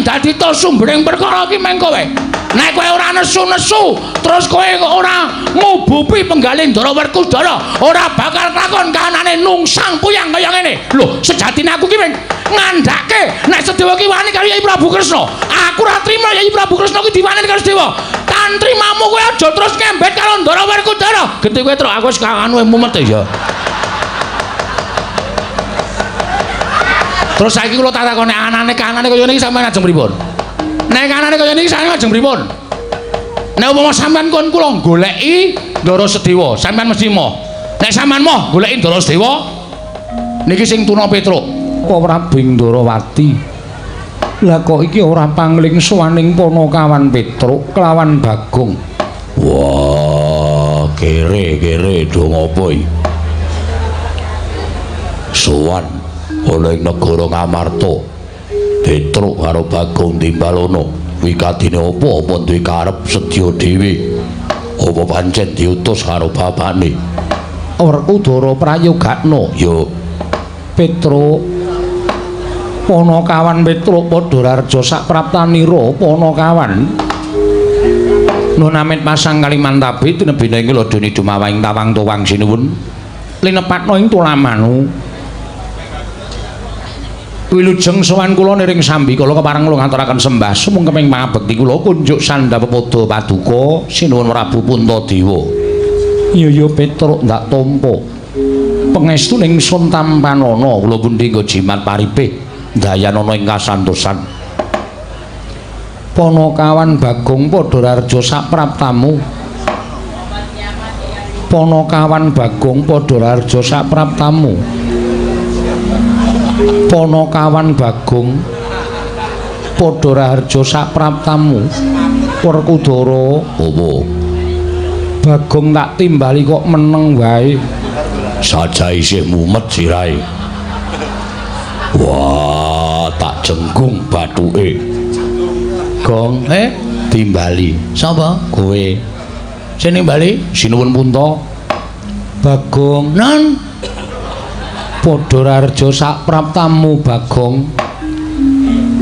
sing dadi to sumbering perkara iki meng kowe. Nek kowe ora nesu-nesu, terus kowe ora ngubupi penggalih Ndara Werkudara, ora bakal lakon kahanane nungsang puyang kaya ngene. Lho, sejatine aku ki meng ngandhake nek Sedewa ki wani karo Yai Prabu Kresna. Aku ora trima Yai Prabu Kresna ki diwani karo Sedewa. Tantrimamu kowe aja terus ngembet karo Ndara Werkudara. Genti kowe terus aku wis kangen kowe mumet ya. Terus saiki kula tak takoni anane kanane kaya niki sampeyan ajeng pripun? Nek kanane kaya niki sampeyan ajeng pripun? Nek umpama sampeyan kon kula goleki Ndara Sedewa, sampeyan mesti moh. Nek sampeyan moh goleki Ndara Sedewa, niki sing tuna Petruk. Kok Prabu Ndarawati. Lah kok iki ora pangling suwaning Panakawan Petruk kelawan Bagong. Wah, kere-kere do ngopo iki? Sowan oleh negara Ngamarta. Petruk karo Bagong Timbalana wikadine apa duwe karep sedya dhewe. Apa pancen diutus karo bapane? Werkudara prayogakna ya Petruk Panakawan Petruk Padararja sapraptanira Panakawan Nunamit pasang Kalimantabe tinebene ing ladene dumawahing tawang tuwang sinuwun linepatna ing tulamanu wilujeng sowan kula niring sambi kula kepareng kula ngaturaken sembah sumung keping pangabekti kula kunjuk sandhapada paduka sinuwun Prabu Puntadewa. Iya Petruk ndak tampa pangestuning sun tampanana kula pundi nggo jimat paripih dayanana ing kasantosan. Panakawan Bagong Padararja sapraptamu. Panakawan Bagong Padararja sapraptamu. Panakawan Bagong Padararja sapraptamu. Werkudara apa? Bagong tak timbali kok meneng wae. Saja isih mumet sirahe. Wah, tak jenggung bathuke. Gong, timbali. Sapa? Kowe. Sing nimbali Sinuwun Punta. Bagong, nan. Padararja sapraptamu Bagong.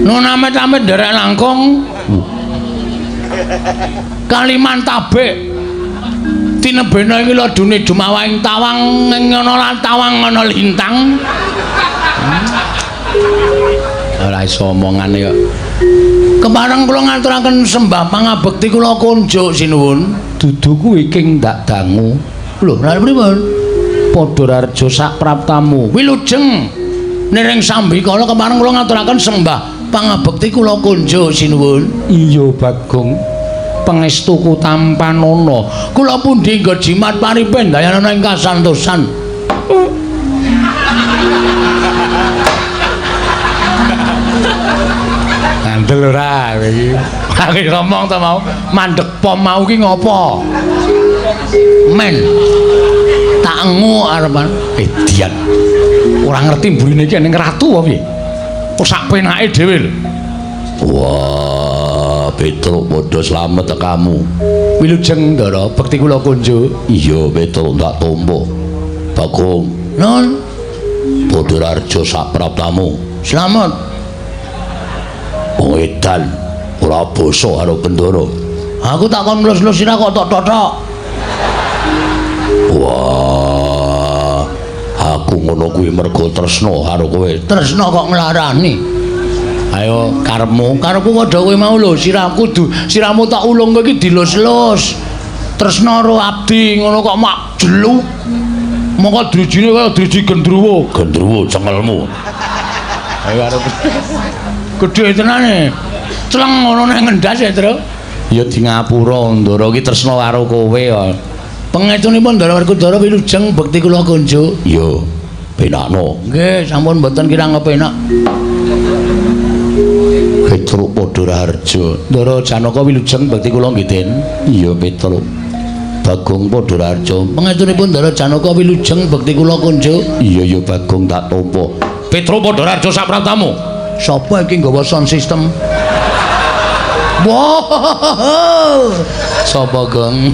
Nun amit-amit nderek langkung. Kalimantabe. Tinebena iki ladune dumawahing tawang ngono lan tawang ana lintang. Ora iso omongane kok. Kepareng kula ngaturaken sembah pangabekti kula kunjuk sinuwun. Dudu kuwi king ndak dangu. Lho, lha pripun? Padararja sapraptamu. Wilujeng niring sambi kala kepareng kula ngaturaken sembah pangabekti kula kunjuk sinuwun. Iya Bagong. Pangestuku tampanana kula pundi nggo jimat paripin dayanana ing kasantosan. Ngandel ora iki. Aku ngomong ta mau mandek pom mau ki ngopo? Men. Tak engu arepan dian. Ora ngerti mburine iki ning ratu apa piye? Kok sak penake dhewe lho. Wah, Petruk padha slamet kamu. Wilujeng Ndara bekti kula kunjuk. Iya Petruk ndak tampa. Bagong. Nun. Padararja sapraptamu. Slamet. Wong edan ora basa karo Bendara. Aku tak kon mlus-mlus sira kok tok-tok. Wah. Aku ngono kuwi mergo tresna karo kowe. Tresna kok nglarani. Ayo karepmu, karepku padha kowe mau lho, sirahmu tak ulung kowe iki dilus-lus. Tresna karo abdi ngono kok mak jeluk. Mongko drijine kaya driji gendruwo, gendruwo cengelmu. Ayo arep gedhe tenane. Cleng ngono nek ngendas ya, Tru. Ya di ngapura Ndara iki tresna karo kowe ya. Pengetunipun Ndara Werkudara wilujeng bekti kula kunjuk. Iya, penakno. Nggih, sampun mboten kirang kepenak. Petruk Padararja Ndara Janaka wilujeng bekti kula nggih. Iya Petruk. Bagong Padararja pangetunipun Ndara Janaka wilujeng bekti kula kunjuk. Iya ya Bagong tak tampa. Petruk Padararja sapraptamu. Sapa iki nggawa sound system? Wow. Sapa Gong?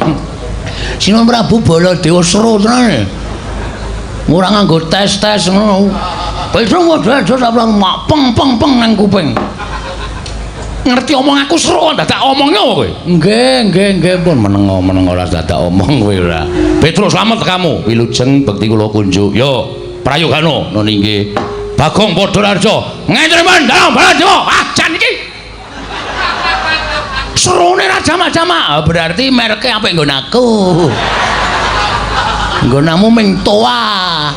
Sinuwun Prabu Baladewa seru tenane. Ora nganggo tes-tes ngono. Petruk Padararja sapraptamu peng nang kuping. ngerti omong aku seru dadak omongnya kowe. Nggih pun meneng ora dadak omong kowe ora. Petrus slamet kamu. Wilujeng bekti kula kunjuk. Yo, prayogano nun inggih. Bagong Padhararja. Ngetremen dalam Baladewa. Ajan iki. Serune ra jama-jama. Berarti mereke apik nggon aku. Nggonamu ming toa.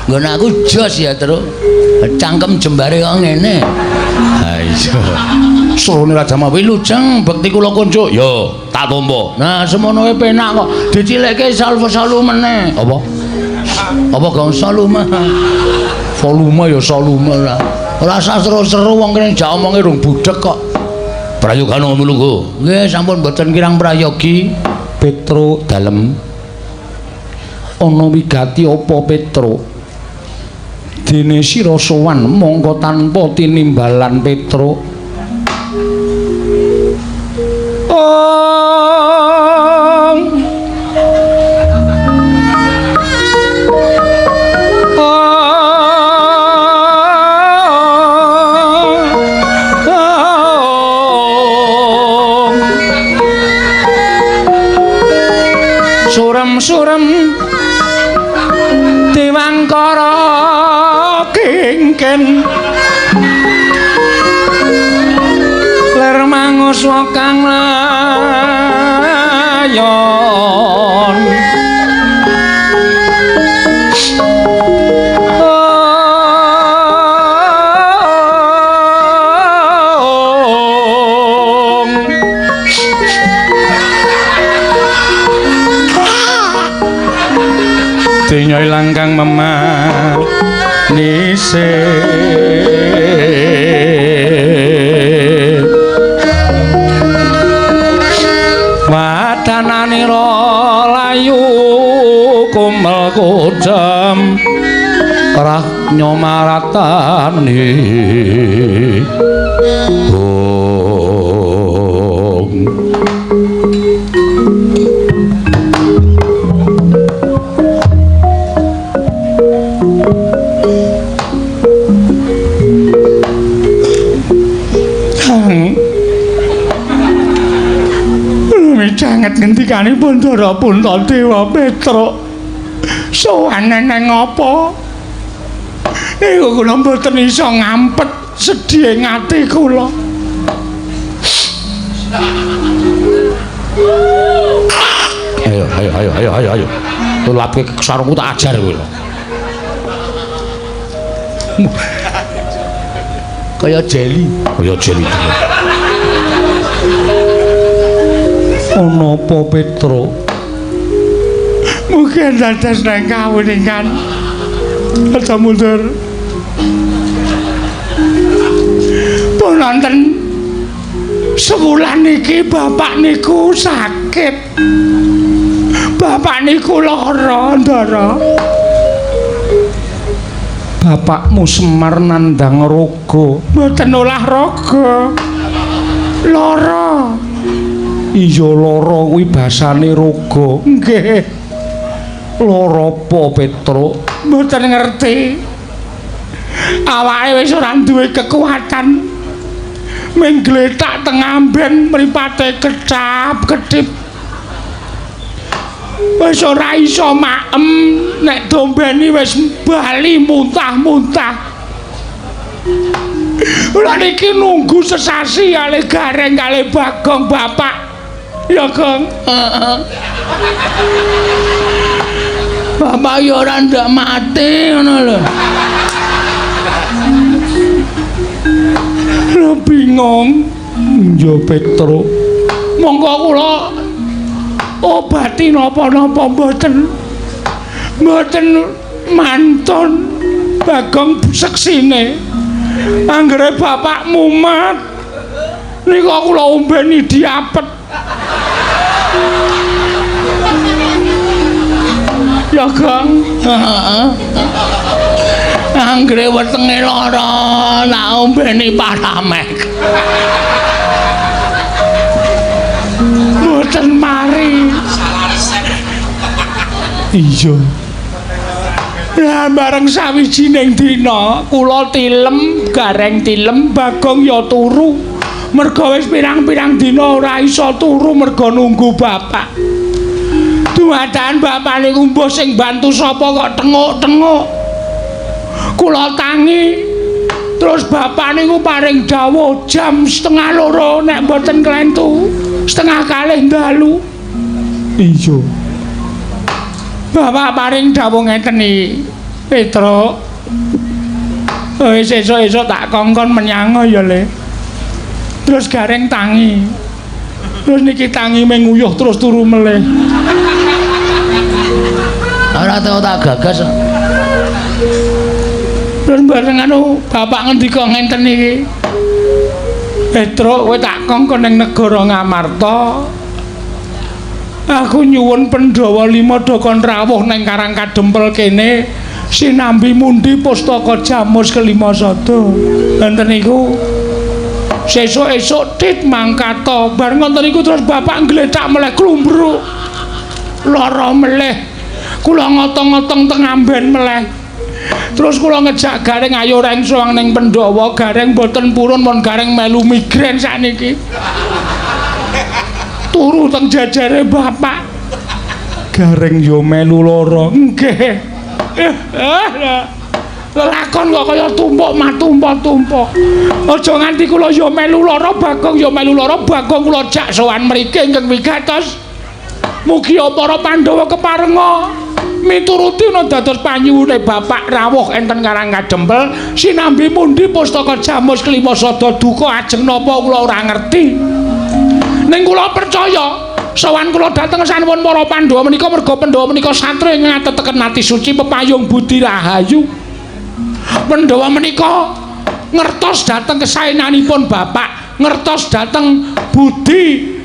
Nggon aku jos ya, Tru. Cangkem jembare kok ngene. Ha iya. Serone Raja Wilujeng bekti kula kunjuk. Yo, tak tampa. Nah, semono wae penak kok. Dicilike salu meneh. Apa? Apa gangsa lumah? Volume ya salume ora. Ora usah seru-seru wong kene jak omonge rung budhek kok. Prayoga ngono lho. Nggih, sampun mboten kirang prayogi. Petro dalem. Ana wigati apa Petro? Dene sira sowan mongko tanpa tinimbalan Petro. Surem Dewangkara kengken ler mangus kang layon Dinyo langkang memanise wadananira layu kumel kudem rah nyomaratane Janget ngendikanipun Ndara Puntadewa Petra sowan neng apa niku kula mboten iso ngampet sedhie ati kula ayo tulapke sarungku tak ajar kowe kaya jeli ana apa Petra mugi dados nang kawuningan Raja mundur pun wonten sewulan iki bapak niku sakit bapak niku lara Ndara bapakmu Semar nandang raga mboten olahraga lara iya lara kuwi basane raga nggih lara apa Petra mboten ngerti awake wis ora duwe kekuatan mung gletak teng amben mripate kecap-ketip wis ora iso maem nek dombeni wis bali muntah-muntah lha niki nunggu sesasi kali gareng kali Bagong bapak ya Gong bapak ya ora ndak mati ngono lho bingung ya Petra monggo kula obati napa-napa mboten mantun Bagong seksine anggere bapak mumat nika kula ombeni diapet ya Gong anggere wetenge lara tak ombeni paramek mboten mari iya Lah bareng sawijining dina kula tilem, Gareng tilem, Bagong ya turu. Merga wis pirang-pirang dina ora iso turu merga nunggu bapak. Dumadaan bapak niku mbuh sing bantu sapa kok tenguk-tenguk. Kula tangi. Terus bapak niku paring dawuh jam 1:30 nek mboten klentu 1:30 dalu. Iya. Bapak paring dawuh ngeten iki. Petruk. Wis esuk-esuk tak kongkon menyang ya, Le. Terus Gareng tangi. Terus niki tangi meng nguyuh terus turu meleh. Ora tau tak gagas. Terus bareng anu bapak ngendika ngenten iki. Petruk kowe tak kongkon ning negara Ngamarta. Aku nyuwun Pandhawa 5 dokon rawuh ning Karang Kadempel kene sinambi mundi pustaka Jamus kelima sada. Enten niku sesuk-esuk tit mangkata. Bar ngoten niku terus bapak nggletak meleh klumbruk. Lara meleh. Kula ngotong-ngotong teng amben meleh. Terus kula ngejak Gareng ayo reng soang ning Pandhawa. Gareng boten purun mon Gareng melu migren sakniki. Turu teng jajare bapak. Gareng yo melu lara. Nggih. Lakon kok kaya tumpuk matumpa-tumpa. Aja nganti kula yo melu lara, Bagong yo melu lara. Bagong kula jak sowan mriki ingkang wigatos. Mugi para Pandhawa keparenga mituruti dados panyuwune bapak rawuh enten Karang Kadempel sinambi mundi pustaka Jamus kelima sada duka ajeng napa kula ora ngerti. Ning kula percaya sowan kula dhateng sanuwun para Pandhawa menika merga Pandhawa menika satria ingkang ngateteken mati suci pepayung budi rahayu. Pandhawa menika ngertos dhateng kesaenanipun bapak, ngertos dhateng budi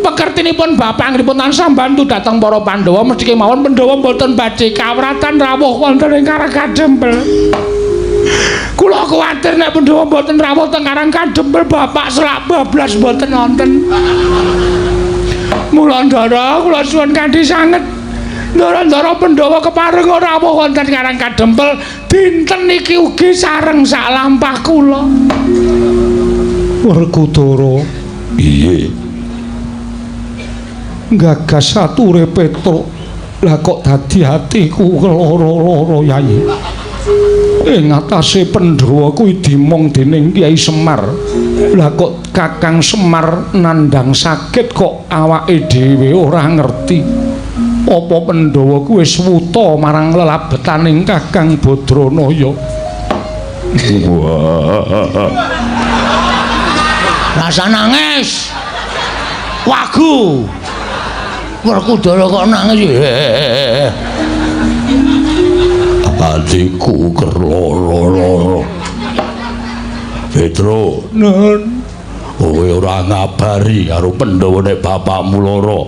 pekertinipun bapak anggipun tansah mbantu dhateng para Pandhawa mesti kemawon Pandhawa mboten badhe kawratan rawuh wonten ing Karang Kadempel. Kula kuwatir nek Pandhawa mboten rawuh teng Karang Kadempel bapak selak bablas mboten wonten. Mula ndara kula suwun kanthi sanget ndara-ndara Pandhawa keparenga rawuh wonten Karang Kadempel dinten niki ugi sareng sak lampah kula. Werkudara. Iye. Gagas sature Petruk. Lah kok dadi atiku keloro-loro Yayi. Ing atase Pandhawa kuwi dimong dening Kyai Semar. Lah kok Kakang Semar nandhang sakit kok awake dhewe ora ngerti. Apa Pandhawa kuwi wis wuta marang lelabetaning Kakang Badranaya. Rasa nangis. Wagu. Werkudara kok nangis. Atiku kerloro-loro. Petruk, Nun, kowe ora ngabari karo Pandhawa nek bapakmu lara.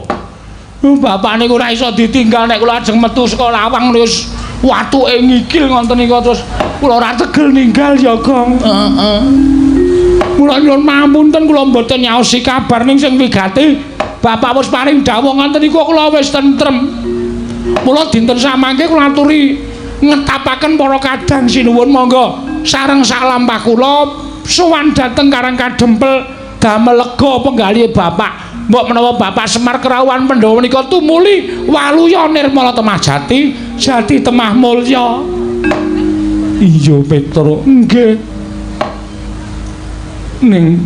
bapak niku ora iso ditinggal nek kula ajeng metu saka lawang wis watuke ngikil ngoten niku terus kula ora tegel ninggal ya, Gong. Heeh. Kula nyuwun pamunten kula mboten nyaosi kabar ning sing wigati. Bapak wis paring dawuh ngoten niku kula wis tentrem. Mula dinten samangke kula aturi ngetapaken para kadang sinuwun monggo sareng sak lampah kula sowan dhateng Karang Kadempel damel lega penggalih bapak. Mbok menawa Bapak Semar kerawuhan Pandhawa menika tumuli waluya nirmala temah jati, jati temah mulya. Iya, Petruk. Nggih. Ning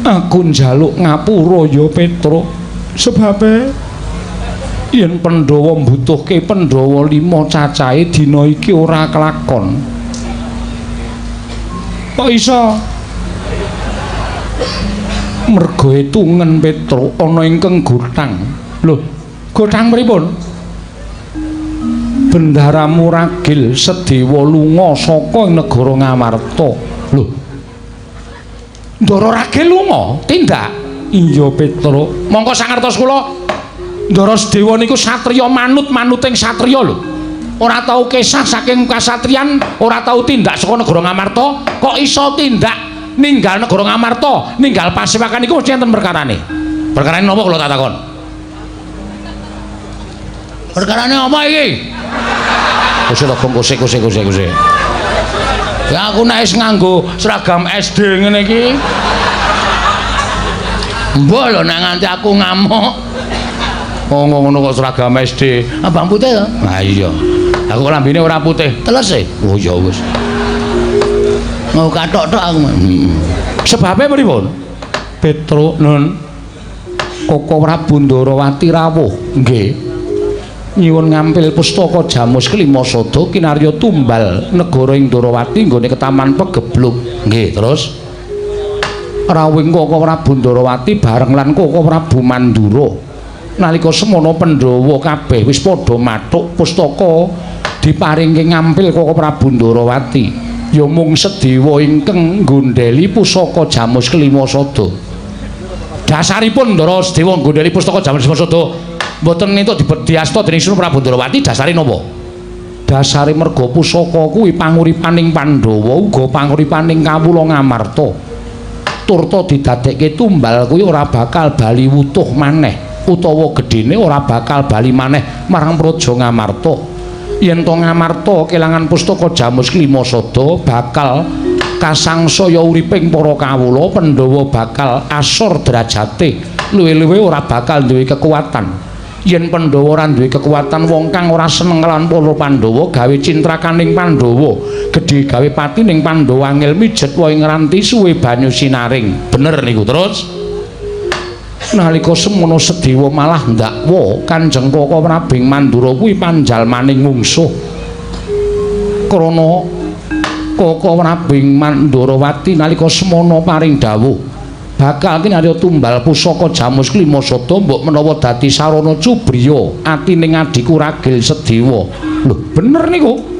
aku njaluk ngapura ya, Petruk. Sebabe yen Pandhawa mbutuhke Pandhawa 5 cacahe dina iki ora kelakon. Kok iso? Merga etungen Petruk ana ingkang gotang. Lho, gotang pripun? Bendara Muragil Sedewa lunga saka negara Ngamarta. Lho. Ndara Ragil lunga tindak? Iya, Petruk. Mongko sangertos kula Ndara Sedewa niku satriya manut-manuting satriya lho. Ora tau kesah saking kasatriyan, ora tau tindak saka negara Ngamarta, kok iso tindak ninggal negara Ngamarta, ninggal Pasewakan niku mesti enten perkarane. Perkarane napa kula tak takon? Perkarane apa iki? Kusik to Gong, kusik. Ya aku nek wis nganggo seragam SD ngene iki. Mbok lho nek nganti aku ngamuk. Oh ngono kok seragam SD. Abang putih to? Nah iya. Aku lambene ora putih, teles e. Oh ya wis. Mau kathok-tok aku. Sebabe pripun? Petruk Nun Koko Prabu Ndarawati rawuh. Nggih. Nyuwun ngampil pustaka Jamus Kelima Sada kinarya tumbal negara ing Ndarawati nggone Ketaman Pegebluk. Nggih, terus rawuhing Koko Prabu Ndarawati bareng lan Koko Prabu Mandura. Nalika semana Pandhawa kabeh wis padha mathuk pustaka diparingke ngampil Koko Prabu Ndarawati. Ya mung Sedewa ingkang nggondheli pusaka Jamus Kelima Sada. Dasaripun Ndara Sedewa nggondheli pustaka Jamus Kelima Sada mboten entuk diasta dening Sunan Prabu Ndarawati dasare napa? Dasare merga pusaka kuwi panguripaning Pandhawa uga panguripaning kawula Ngamarta. Turta didadekke tumbal kuwi ora bakal bali wutuh maneh utawa gedhene ora bakal bali maneh marang Praja Ngamarta. Yen to Ngamarta kelangan pustaka Jamus Kelima Sada bakal kasangsaya uriping para kawula, Pandhawa bakal asor derajate, luwih-luwih ora bakal duwe kekuatan. Yen Pandhawa ora duwe kekuatan, wong kang ora seneng lan para Pandhawa gawe cintrakaning Pandhawa, gedhe gawe pati ning Pandhawa angel mijet wae ngranti suwe banyu sinaring. Bener niku. Terus nalika semono Sedewa malah ndakwa Kanjeng Koko Prabu Mandura kuwi panjalmaning mungsuh. Krana Koko Prabu Mandarawati nalika semono paring dawuh bakal kinarya tumbal pusaka Jamus Kelima Sada mbok menawa dadi sarana cubriya atining adiku ragil Sedewa. Lho bener niku.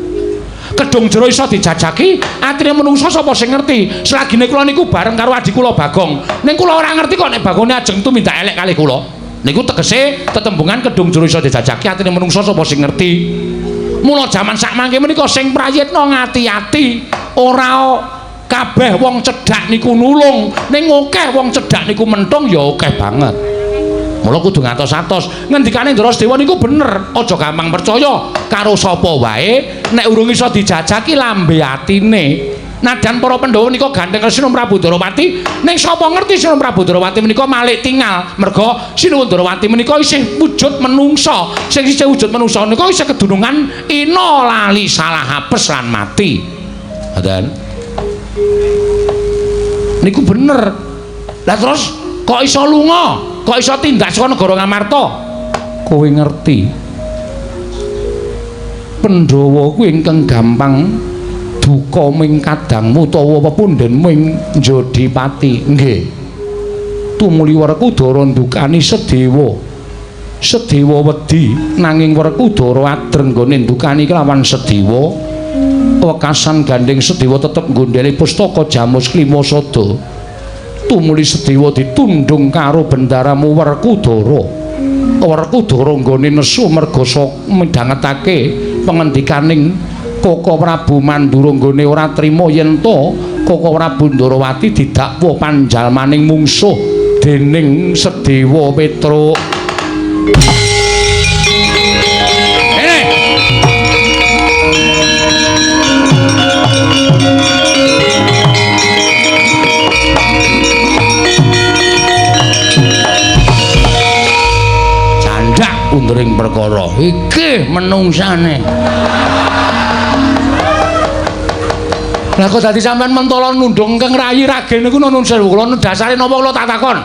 Kedung jero iso dijajaki, atine menungsa sapa sing ngerti? Selagine kula niku bareng karo adik kula Bagong. Ning kula ora ngerti kok nek Bagone ajeng tumindak elek kalih kula. Niku tegese tetembungan kedung jero iso dijajaki, atine menungsa sapa sing ngerti? Mula jaman sakmangke menika sing prayitna ngati-ati, ora kabeh wong cedhak niku nulung, ning akeh wong cedhak niku mentung ya akeh banget. Mula kudu ngatos-atos. Ngendikane Ndara Sedewa niku bener, aja gampang percaya karo sapa wae nek urung iso dijajaki lambe atine. Nadan para Pandhawa nika gandeng Sinuwun Prabu Ndarawati, ning sapa ngerti Sinuwun Prabu Ndarawati menika malik tinggal, merga Sinuwun Ndarawati menika isih wujud menungsa. Sing isih wujud menungsa nika isih kedunungan ina lali salah apes lan mati. Ngoten. Niku bener. Lah terus kok iso lunga? Kok iso tindak saka negara Ngamarta? Kowe ngerti? Pandhawa kuwi ingkang gampang duka ming kadangmu utawa pepundhenmu ing Jodipati. Nggih. Tumuli Werkudara ndukani Sedewa. Sedewa wedi nanging Werkudara adreng nggone ndukani kelawan Sedewa. Wekasan gandeng Sedewa tetep nggondheli pustaka Jamus Kelima Sada. Tumuli Sedewa ditundung karo bendaramu Werkudara. Werkudara nggone nesu merga midhangetake pengendikaning Koko Prabu Mandura nggone ora trima yen to Koko Prabu Ndarawati didakwa panjalmaning mungsuh dening Sedewa Petruk. Undering perkara iki menungsane. Lah kok dadi sampean mentala nundung keng rayi ragen niku nuwun sewu kula dasare napa kula tak takon.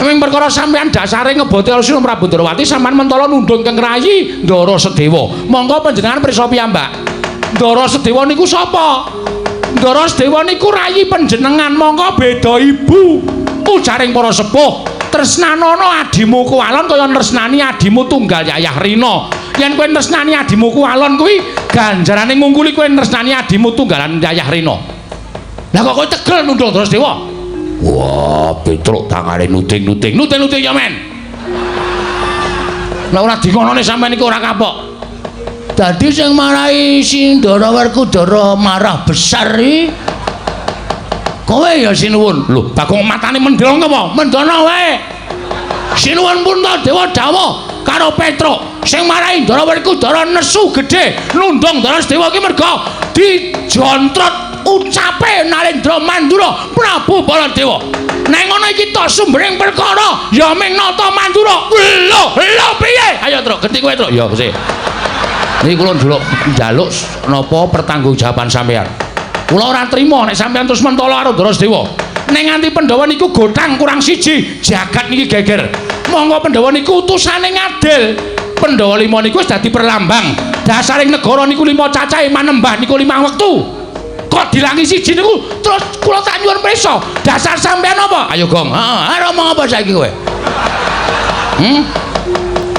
Ing perkara sampean dasare ngeboti Sinuwun Prabu Ndarawati sampean mentala nundung keng rayi Ndara Sedewa. Monggo panjenengan prisa piyambak. Ndara Sedewa niku sapa? Ndara Sedewa niku rayi panjenengan, monggo beda ibu. Ujaring para sepuh. Tresnanono adimu kuwalon kaya tresnani adimu tunggal Yayah Rina. Yen kowe tresnani adimu kuwalon kuwi ganjarane ngungkuli kowe tresnani adimu tunggalan Yayah Rina. Lah kok kowe tegel nundung Ndara Sedewa? Wah, Petruk tangane nuting-nuting. Nuting-nuting ya men. Lah ora dingonone sampean iki ora kapok. Dadi sing marahi si Ndara Werkudara marah besar iki kowe ya Sinuwun. Lho, Bagong matane mendhong apa? Mendono wae. Sinuwun Puntadewa dawuh, karo Petruk sing marahi Ndara Werkudara nesu gedhe nundung Ndara Sedewa ki merga dijontrot ucape Narendra Mandura Prabu Baladewa. Nek ngono iki tok sumbering perkara ya ming nata Mandura. Lho piye? Ayo Truk, genti kowe Truk. Ya wis. Niki kula njaluk napa pertanggungjawaban sampean. Kula ora trima nek sampean terus mentala karo Ndara Sedewa. Nek nganti Pandhawa niku gotang kurang siji, jagat niki geger. Monggo Pandhawa niku utusane ngadil. Pandhawa 5 niku wis dadi perlambang. Dasaring negara niku 5 cacahe manembah niku 5 wektu. Kok dilangi siji niku terus kula tak nyuwun pirsa. Dasar sampean apa? Ayo Gong. Heeh, ngomong apa saiki kowe?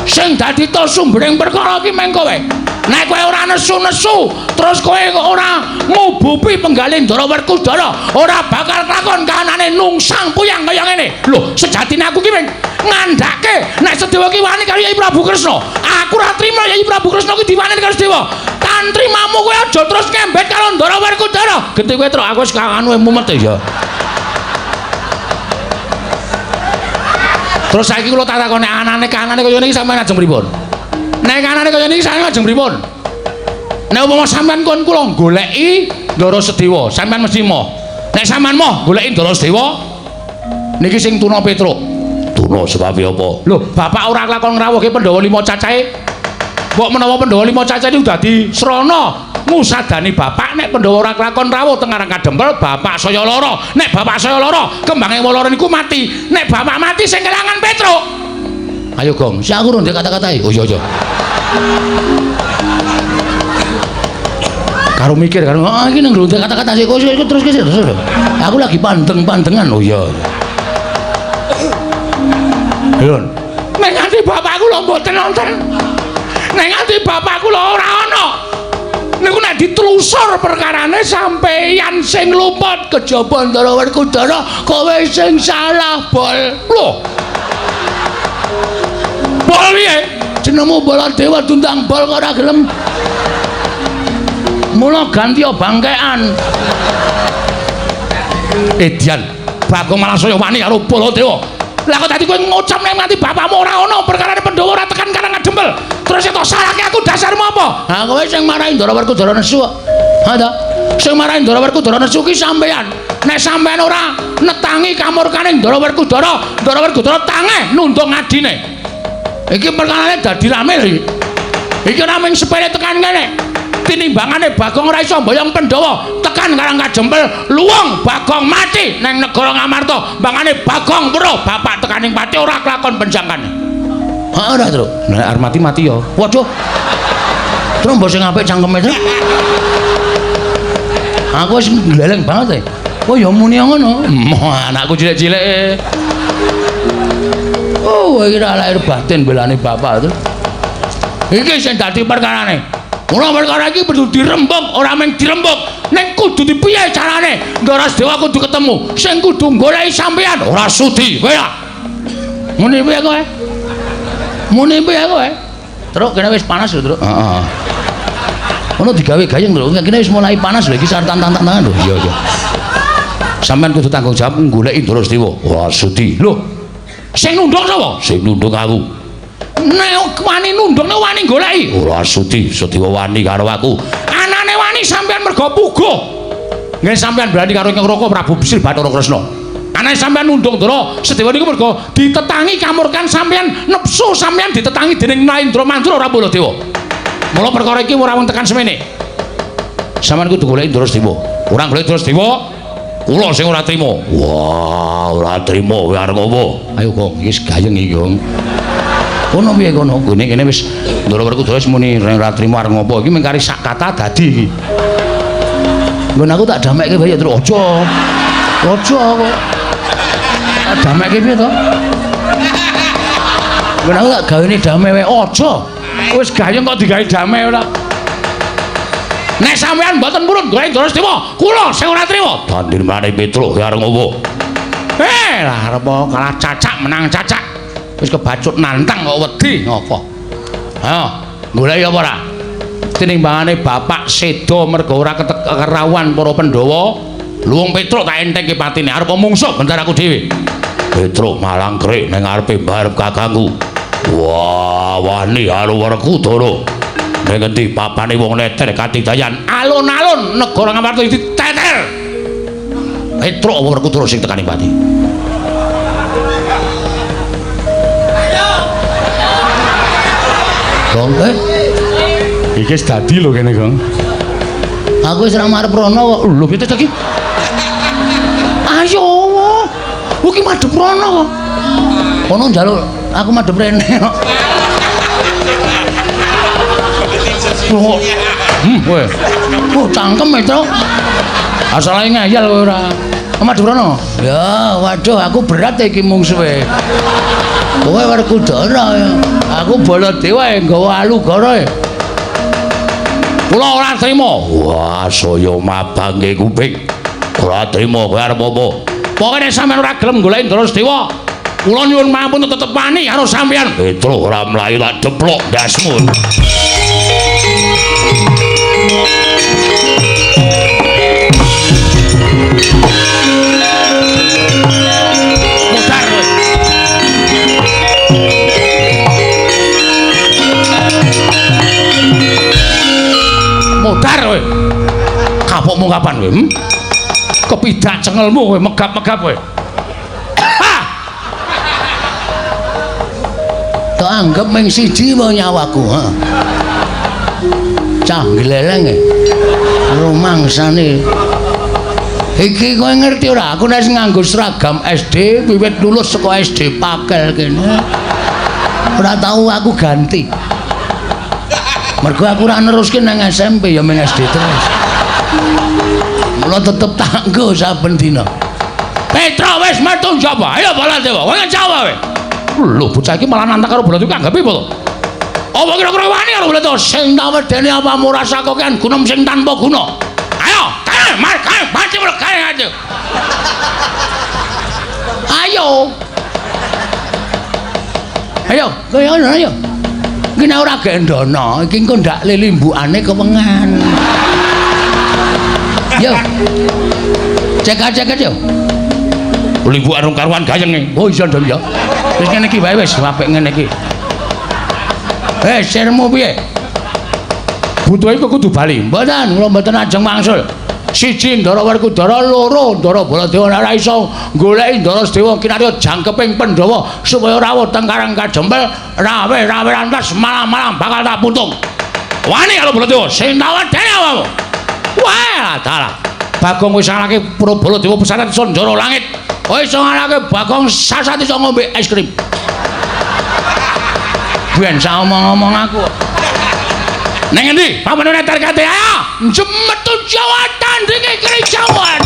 Sing dadi to sumbering perkara iki meng kowe. Nek kowe ora nesu-nesu, terus kowe ora ngubupi penggalih Ndara Werkudara, ora bakal lakon kahanane nungsang puyang kaya ngene. Lho, sejatine aku ki ming ngandhake nek Sedewa ki wani karo Yai Prabu Kresna. Aku ora trima Yai Prabu Kresna ki diwani karo Sedewa. Tantrimamu kowe aja terus ngembet karo Ndara Werkudara. Genti kowe Truk, aku wis kangen mumet ya. Terus saiki kula tak takoni anane kanane kaya niki sampeyan ajeng pripun? Nek kanane kaya niki sampeyan ajeng pripun? Nek umpama sampeyan kon kula goleki Ndara Sedewa, sampeyan mesti moh. Nek sampeyan moh goleki Ndara Sedewa niki sing tuna Petruk. Tuna sebab apa? Lho, bapak ora lakon ngrawuhke Pandhawa 5 cacahe. Mbok menawa Pandhawa 5 cacahe niku dadi srana ngusadani bapak nek Pandhawa ora lakon rawuh teng Karang Kadempel, bapak saya lara. Nek bapak saya lara, kembange lara niku mati. Nek bapak mati sing kelangan Petruk. Ayo Gong, si aku ndek kata-katai. Oh iya. Karo mikir karo iki nang ndek kata-kata sik terus ki terus. Aku lagi pandeng-pandengan. Oh iya. Lho. Nek nganti bapakku lho mboten wonten. Nek nganti bapakku lho ora ana. Niku nek ditelusur perkarane sampeyan sing lumpat kejaba Ndara Werkudara, kowe sing salah bol. Lho. Bol piye? Jenengmu Baladewa tundang bol kok ora gelem. Mula ganti bangkean. Edian, Bagong Malasaya wani karo Baladewa. Lah kok dadi kowe ngucap nek nganti bapakmu ora ana perkarane Pandhawa ora tekan Karang Kadempel. Terus itu salahke aku dasarmu apa? Ha kowe sing marahi Ndara Werkudara nesu. Ha ta? Sing marahi Ndara Werkudara nesu ki sampeyan. Nek sampeyan ora netangi kamurkane Ndara Werkudara, Ndara Werkudara tangeh nundung adine. Iki perkarane dadi rame lho iki. Iki ora mung sepele tekan kene. Tinimbangane Bagong ora iso mboyong Pandhawa tekan Karang Kadempel, luwung Bagong mati nang negara Ngamarta. Mbangane Bagong weruh bapak tekaning pati ora kelakon penjangkane. Heeh ora, Truk. Nek arep mati ya. Waduh. Truk mbok sing apik cangkeme, Truk. Aku wis gleleng banget e. Oh ya muni ngono. Anakku cilik-cilik. Oh, iki ora lahir batin belane bapak, Truk. Iki sing dadi perkarane. Mula perkara iki kudu dirembug, ora mung dirembug. Nek kudu dipiye carane? Ndara Sedewa kudu ketemu. Sing kudu goleki sampeyan ora sudi. Kowe ya. Muni piye kowe? Muni piye kowe? Truk kene wis panas lho, Truk. Heeh. Ono digawe gayeng lho, kene wis mulai panas lho iki sartan tantangan lho. Iya. Sampeyan kudu tanggung jawab goleki Ndara Sedewa. Ora sudi. Lho. Sing nundung sapa? Sing nundung aku. Nek wani nundung nek wani goleki. Ora sudi, Sedewa wani karo aku. Anane wani sampeyan mergo puguh. Nggih sampeyan berani karo Nyang Raka Prabu Bisri Bathara Kresna. Anane sampeyan nundung Ndara Sedewa niku mergo ditetangi kamurkan sampeyan nepsu sampeyan ditetangi dening Narendra Mandura ora Baladewa. Mula perkara iki ora wong tekan semene. Sampeyan kudu goleki Ndara Sedewa. Ora goleki Ndara Sedewa, kula sing ora trima. Wah, ora trima kowe arep apa? Ayo Gong, iki gayeng iki, Gong. Kono piye kono? Kene wis Ndara Werkudara wis muni ora trima arep ngopo iki mung kari sak kata dadi iki. Nggon aku tak damekke bae terus aja. Aja kok. Tak damekke piye to? Nggon aku tak gawene damai wae aja. Wis gayeng kok digawe damai ora. Nek sampean mboten purun golek Ndara Sedewa, kula sing ora trima. Tandirmane Petruk arep ngopo? Lah arep kalah cacak menang cacak. Wis kebacut nantang kok wedi ngopo. Ayo, goleki apa ora? Tinimbangane bapak sedo mergo ora kerawuhan para Pandhawa, luwung Petruk tak entengke patine arep mungsuh bentar aku dhewe. Petruk malang krik ning ngarepe mbarep kakangku. Wah, wani karo Werkudara. Nek ngendi papane wong neter katidayan alun-alun negara Ngamarta diteter. Petruk Werkudara sing tekani pati. Gong, iki wis dadi lho kene, Gong. aku wis ra marep rono kok. Lho piye to iki? Ayo. Iki madhep rono kok. Ono njaluk aku madhep rene kok. Kowe. Cangkem itu. Asale ngayal kowe ora. Madhep rono. Ya, waduh aku berat iki mungsuhe. Kowe Werkudara ya. Aku Baladewa nggawa alugara. Kula ora trima. Wah, saya mabang nggih kuping. Ora trima kowe arep apa? Pokoke nek sampean ora gelem goleki Drasdewa, kula nyuwun mampun tetep wani karo sampean. Petro ora mlayu tak deplok ndasmu. Mutar. Mutar kowe. Kapokmu kapan kowe? Kepidak cengelmu kowe megap-megap kowe. Tak anggap ming siji wae nyawaku, ha. Cah gleleng e. Rumangsane. Iki kowe ngerti ora? Aku nek nganggo seragam SD wiwit lulus saka SD Pakel kene. Ora tau aku ganti. Mergo aku ora neruske nang SMP ya ming SD terus. Mula tetep tanggo saben dina. Petra wis metu njaba. Ayo Baladewa, kowe njaba kowe. Lho bocah iki malah nantang karo Baladewa anggape apa to? Apa kira-kira wani karo Baladewa sing tak wedeni apa murasa kokean gunung sing tanpa guna. Ayo, kae mati mule kae aja. Ayo. Ayo, ayo. Iki nek ora gendono, iki engko ndak lilimbukane kewengan. Yo. Cek-cek yo. Limbuk arung karuan gayenge. Oh iya ndang ya. Wis ngene iki wae wis apik ngene iki. Sermu piye? Butuh iku kudu bali. Mboten, kula mboten ajeng mangsul. Siji Ndara Werkudara, loro Ndara Baladewa ora iso goleki Drasdewa kinarya jangkeping Pandhawa supaya rawuh teng Karang Kajempel, rawe rantas malam-malam bakal tak puntung. Wani karo Baladewa sing tawon dene awakmu. Wah, dalah. Bagong wis ngalake Pra Baladewa pesantren Sandara Langit. Kowe iso ngalake Bagong sasat iso ngombe es krim. Ben sak omong-omong aku. Neng endi? Pamane neter kate ayo. Jemetu Jawa tandinge kene Jawa.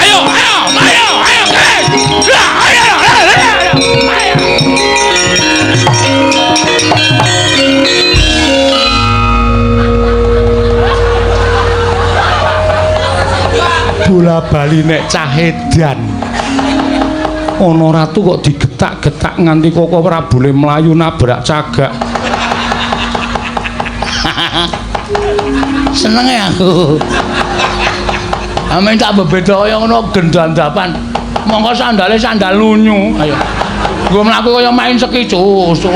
Ayo. Bola bali nek cah edan. Ana ratu kok digetak-getak nganti Koko Prabule mlayu nabrak cagak. Seneng ya aku. Amen tak bebeda kaya ngono gendandapan. Monggo sandale sandal lunyu. Ayo. Gua mlaku kaya main sekicus.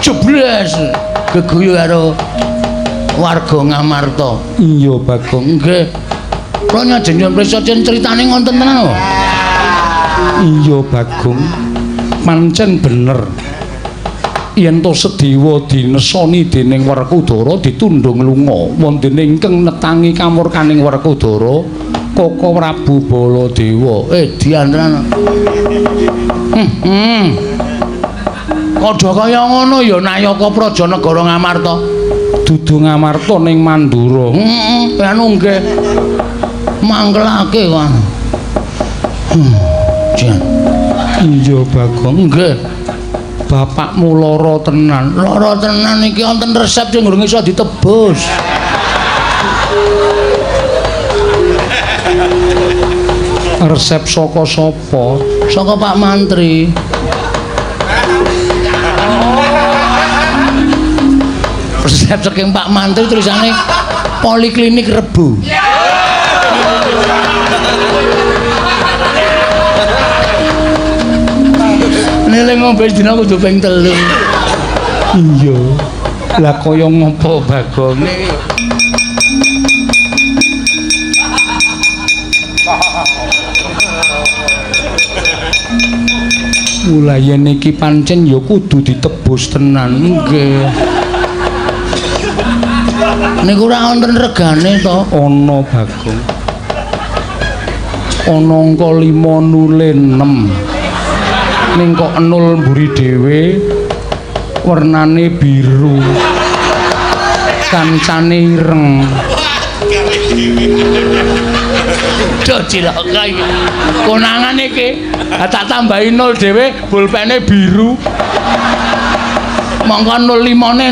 Jebles. Geguyu karo warga Ngamarta. Iya, Bagong. Nggih. Kula nyajeng nyuwun prisa critane ngonten tenan lho. Iya, Bagong. Pancen bener. Yen to Sedewa dinesoni dening Werkudara ditundhung lunga wondene ingkang netangi kamurkaning Werkudara Koko Prabu Baladewa. Diantran. Kodha kaya ngono ya Nayaka Praja Negara Ngamarta. Dudu Ngamarta ning Mandura. Anu nggih. Mangkelake kan. Jan. Iya, Bagong. Nggih. Bapakmu lara tenan. Lara tenan iki wonten resep sing durung iso ditebus. Resep saka sapa? Saka Pak Mantri. Resep saking Pak Mantri tulisane Poliklinik Rebu. Nele ngombe sedina kudu ping 3. Iya. Lah kaya ngopo Bagone? Mulai niki pancen ya kudu ditebus tenan nggih. Niku ora wonten regane to. Ana Bagong. Ana angka 5 nule 6. Ning kok nul mburi dhewe warnane biru. Kancane ireng. Do cilok kae. Konangan iki tak tambahi nol dhewe pulpene biru. Mongko 05-ne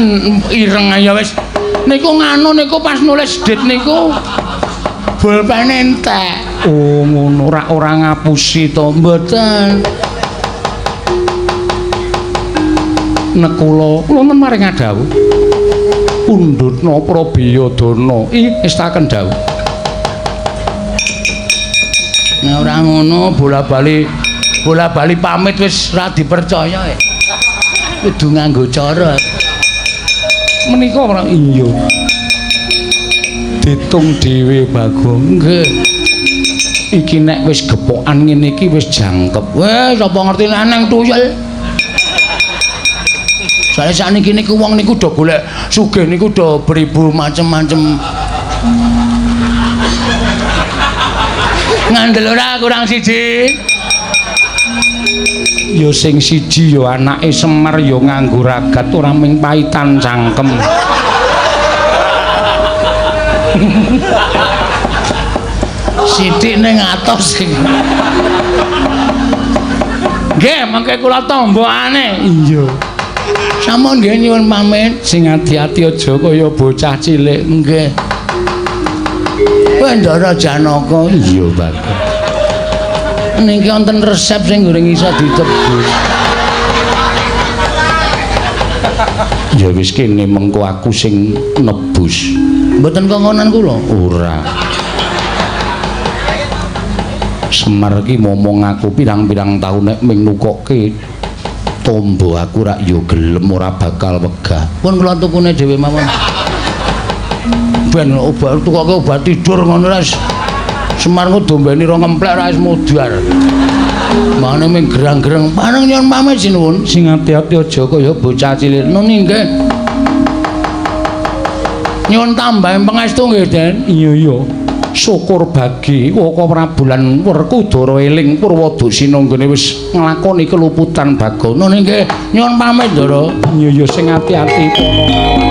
ireng ya wis. Niku nganu niku pas nulis dit niku pulpene entek. Oh ngono ora ngapusi to mboten. Nek kula men maring dawuh. Undutna Prabiyadana wis taken dawuh. Nek ora ngono bola-bali pamit wis ora dipercaya. Kudu nganggo cara. Menika ora iya. Ditung dhewe Bagong. Nggih. Iki nek wis gepokan ngene iki wis jangkep. Wes sapa ngerti nang tuyul. Soale sakniki niku wong niku do golek sugih niku do beribu macem-macem. Ngandel ora kurang siji. Ya sing siji ya anake Semar ya nganggo ragat ora ming paitan cangkem. Sithik ning atos sing. Nggih, mengke kula tombokane. Iya. Sampun nggih nyuwun pamit. Sing ati-ati aja kaya bocah cilik. Nggih. Bendara Janaka. Iya, Bagong. Niki wonten resep sing goreng iso ditebus. Ya wis kene mengko aku sing nebus. Mboten kongonan kula. Ora. Semar ki momong aku pirang-pirang taun nek ming nukokke tombo aku rak ya gelem ora bakal wegah. Pun kula tukune dhewe mawon. Ben obat tukoke obat tidur ngono ras. Semar ku dombeni ro ngemplek ra wis mudhar. Mane ming gerang-gerang paneng nyuwun pamit sinuwun. Sing ati-ati aja kaya bocah cilik. Nuni nggih. Nyuwun tambahi pangestu nggih, Den. Iya. Syukur bagi Waka Prabu lan Werkudara eling Purwadasina nggone wis nglakoni keluputan Bagong. Nuni nggih, nyuwun pamit, Ndara. Iya sing ati-ati para